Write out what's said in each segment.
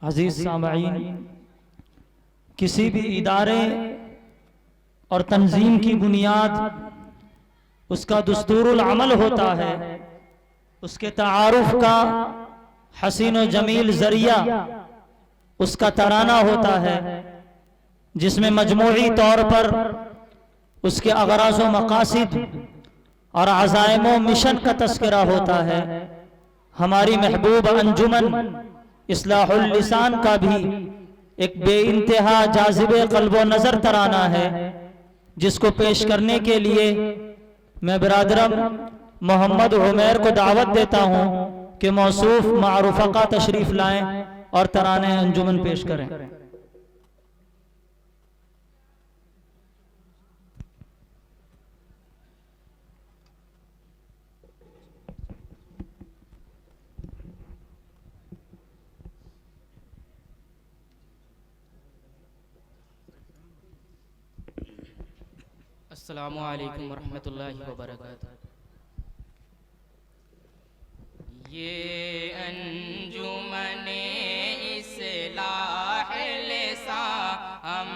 عزیز سامعین، کسی بھی ادارے اور تنظیم کی بنیاد اس کا دستور العمل ہوتا ہے، اس کے تعارف کا حسین و جمیل ذریعہ اس کا ترانہ ہوتا ہے، جس میں مجموعی طور پر اس کے اغراض و مقاصد اور عزائم و مشن کا تذکرہ ہوتا ہے۔ ہماری محبوب انجمن اصلاح اللسان کا بھی ایک بے انتہا جاذب قلب و نظر ترانہ ہے، جس کو پیش کرنے کے لیے میں برادرم محمد عمیر کو دعوت دیتا ہوں کہ موصوف معروفقہ تشریف لائیں اور ترانے انجمن پیش کریں۔ السلام علیکم ورحمۃ اللہ وبرکاتہ۔ یہ انجمن اصلاح لسان ہم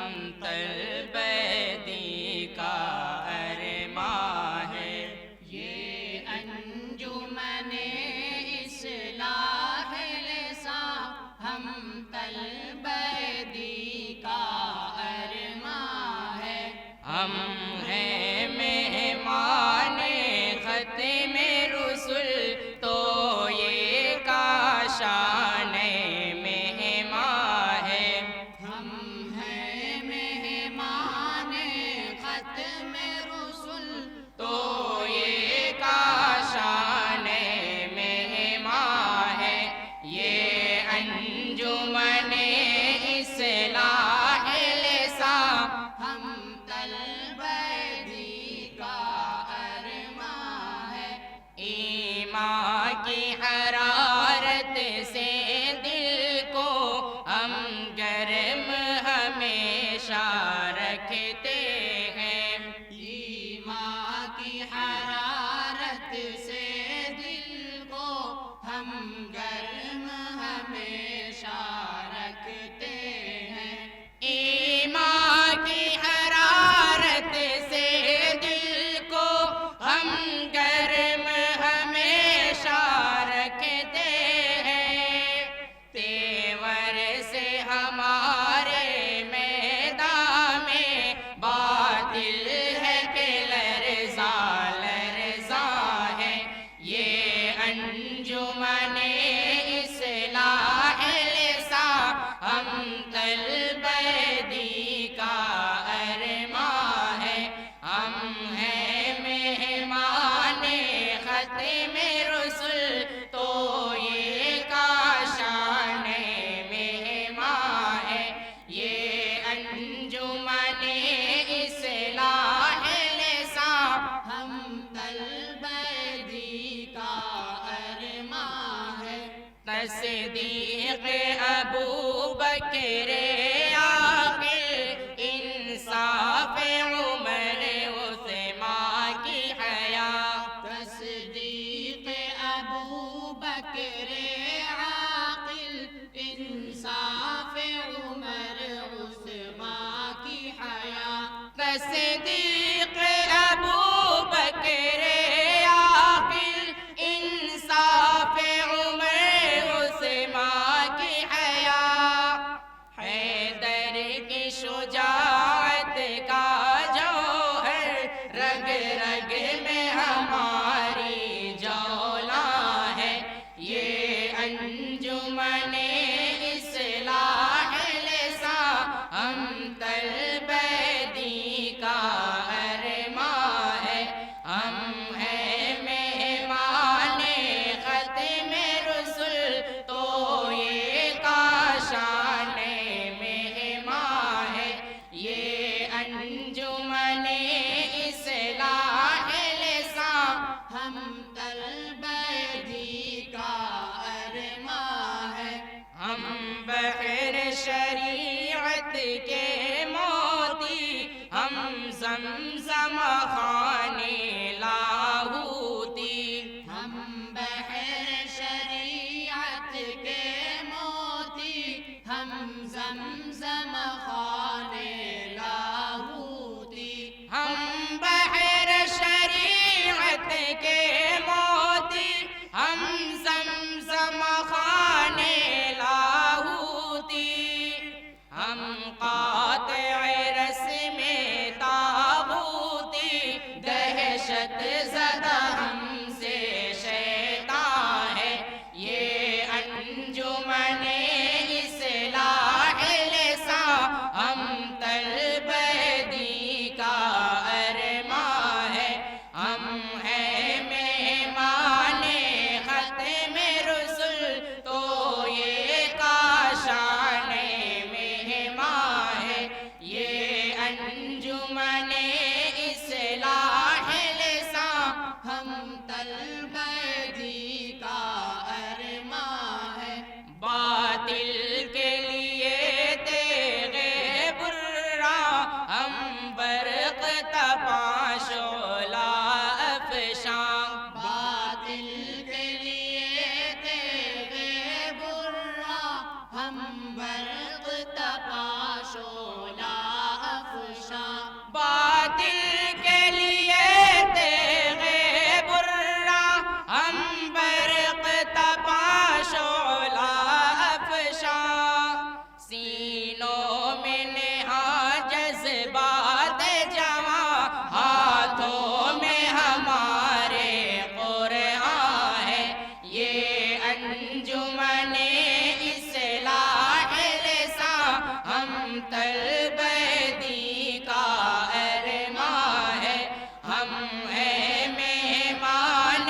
طلب دی کا ارماں ہے، یہ انجمن اصلاح لسان ہم طلب دی کا ارماں ہے۔ ہم ہیں مہمان ختم رسل تو یہ کاشان مہمان ہے۔ ہم ہیں مہمان ختم رسل تو یہ کاشان مہمان ہے۔ یہ انجمن اصلاح لسان ہم طلب دی کا ارماں ہے۔ ایمان کی حرارت سے دل کو ہم گرم ہمیشہ رکھتے ہیں۔ ایمان کی حرارت سے دل کو ہم گرم ہمیشہ رکھتے ہیں۔ ایمان کی حرارت سے دل کو ہم گرم ہمیشہ رکھتے ہیں۔ تیور سے ہمارے میدان میں باطل ہے کہ لرزاں لرزاں ہے۔ یہ انجمن اصلاح لسان ہم طلب دی کا ارماں ہے۔ ہم ہیں مہمان ختم رسل تو یہ کاشان مہمان ہے۔ یہ انجمن اصلاح لسان ہم طلب دی کا ارماں ہے۔ تصدیق ابو بکر عاقل، انصاف عمر عثمان کی حیا۔ تصدیق ابو بکر عاقل، انصاف عمر عثمان کی حیا۔ تصدیق ابو بکر عاقل، انصاف عمر عثمان کی حیا۔ حیدر کی شجاعت کا جوہر رگ رگ میں ہماری جولاں ہے۔ یہ انجمن اصلاح لسان ہم طلب دی کا ارماں ہے۔ ہم ہیں مہمان ختم رسل تو یہ کاشان مہمان ہے۔ یہ انجمن اصلاح لسان ہم طلب دی کا ارماں ہے۔ ہم بحر شریعت کے موتی، ہم زمزم خانے لاہوتی۔ ہم بحر شریعت کے موتی، ہم زمزم خانے لاہوتی، ہم بحر شریعت کے موتی، ہم زمزم خانے لاہوتی، ہم قاطع رسم طاغوتی، دہشت زدہ ہم سے شیطان ہے، یہ انجمن اصلاح لساں، ہم طلب دی کا ارماں ہے، ہم ہیں مہمان ختم رسل، تو یہ کاشان مہمان ہے، یہ انجمن اصلاح لساں، ہم طلب دی کا ارماں ہے، باطل کے لیے تیغ برا، ہم برق تپاں شعلہ افشاں، باطل کے لیے تیغ برا، ہم برق تپا شعلہ افشاں، باطل کے لیے تیغ برا، ہم برق تپاں شعلہ افشاں، سینوں میں نہاں جذبات جواں، ہاتھوں میں ہمارے قرآن ہے، یہ انجمن اصلاح لساں، ہم طلب دی کا ارماں ہے، ہم ہیں مہمان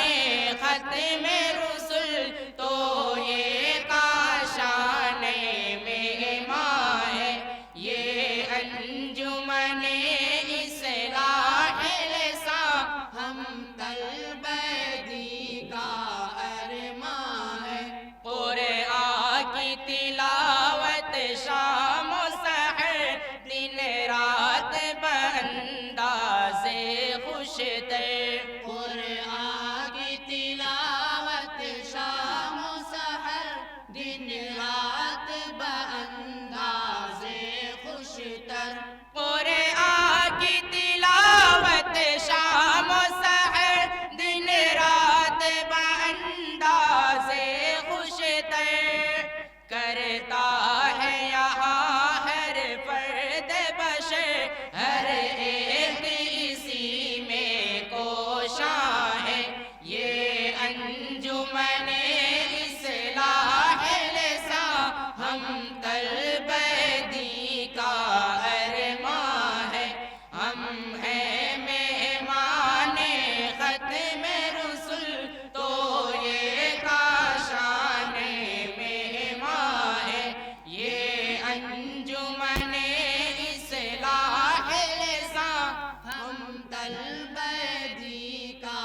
ختم رسل، تو یہ کاشان مہمان ہے، یہ انجمن اصلاح لساں، ہم طلب دی کا ارماں ہے، قرآن کی تلاوت شام و سحر، دن رات بانداز خوشتر، قرآن کی تلاوت شام و سحر، دن رات بانداز خوشتر، قرآن کی تلاوت شام و سحر، دن رات بانداز خوشتر، کرتا ہے یہاں ہر فرد بشر، ہر ایک اسی میں کوشاں ہے، یہ انجمن اصلاح لساں، ہم طلب دی کا ارماں ہے، ہم ہیں مہمان ختم رسل، تو یہ کاشان مہمان ہے، یہ انجمن اصلاح لساں، ہم طلب دی کا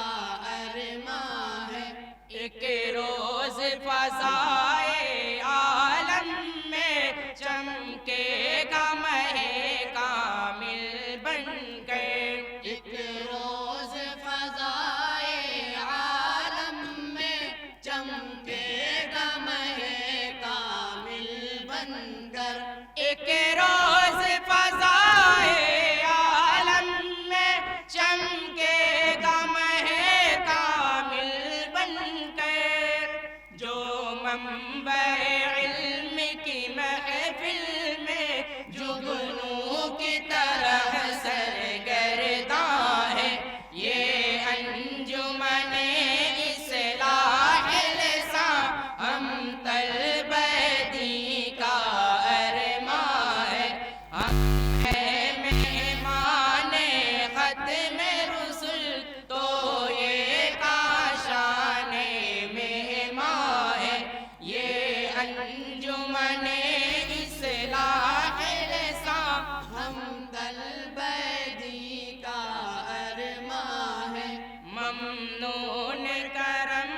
ارماں ہے، ایک روز فضائے عالم میں چمکے گا مہ کامل بن کر، ایک روز فضائے عالم میں چمکے گا مہ کامل بن کر، ایک روز فضائے عالم میں چمکے گا مہ کامل بن کر، جو منبع علم کی محفل میں جگنوں کی طرح سرگرداں ہے، یہ انجمن اصلاح لساں، ہم طلب دی کا ارماں ہے، ہم ہیں مہمان ختم رسل، تو یہ کاشان مہمان ہے، یہ انجمن اصلاح لساں، ہم طلب دی کا ارماں ہے، ممنون کرم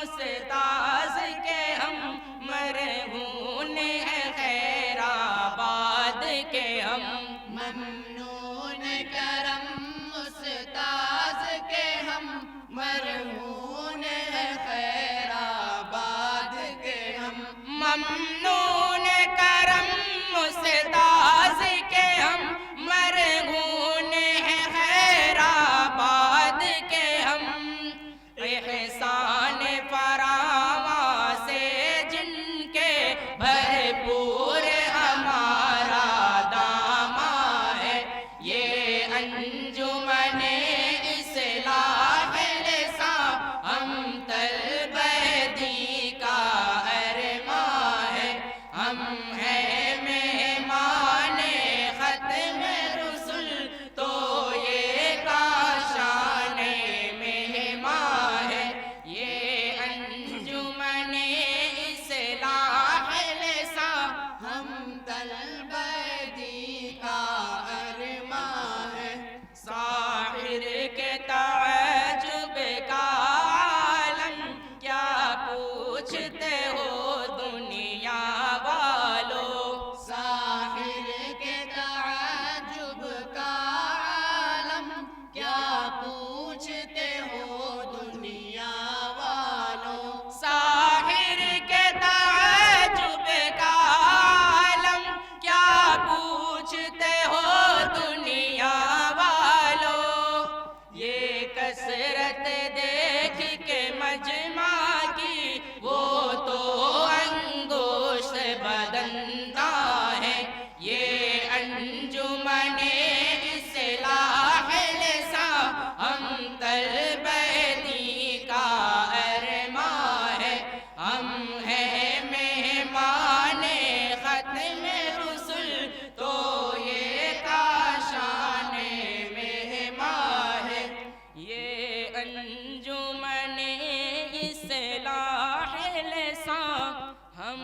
استاذ کے ہم مرہون ہیں، خیر آباد کے ہم ممنون کرم استاذ کے ہم مرہون ہے، خیر آباد کے ہم ممنون کر بدندہ ہے یہ انجمن اصلاح لساں ہم طلب دی کا ارماں ہے ہم ہیں مہمان ختم رسل تو یہ کاشان مہمان ہے یہ انجمن اصلاح لساں ہم